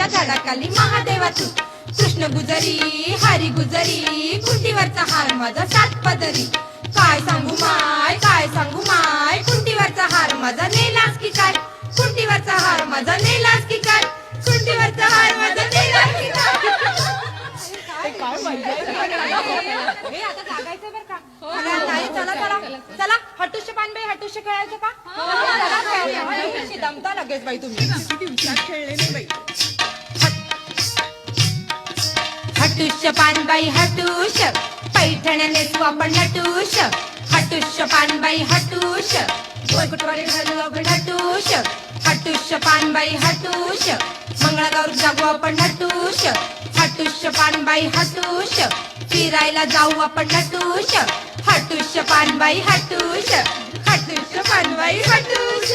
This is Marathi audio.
पिंपळाच्या झाडाखाली महादेवा तू कृष्ण गुजरी हरी गुजरी कुंटीवरचा हार माझा सात पदरी काय सांगू माय कुंटीवरचा हार माझा नेलास की काय कुंटीवरचा हार माझा नेलास की काय कुंटीवरचा हार माझा नेलास की काय आता जागायचं बरं का नाही चला चला चला हटुष्य पानबाई हटुष्य खेळायचं का चला दमता लगेच बाई तुम्ही खेळले नाही बाई हटुष्य पानबाई हटुष पैठण्या नेसू आपण नटुष हटुष्य पानबाई हटुष गोलकुटवारी घालू आपण हटुष हटुष्य पानबाई हटुष मंगळागौर जागू आपण हटुष हटुष्य पानबाई हटुष फिरायला जाऊ आपण हटुष हटुष्य पानबाई हटुष हटुष्य पानबाई हटुष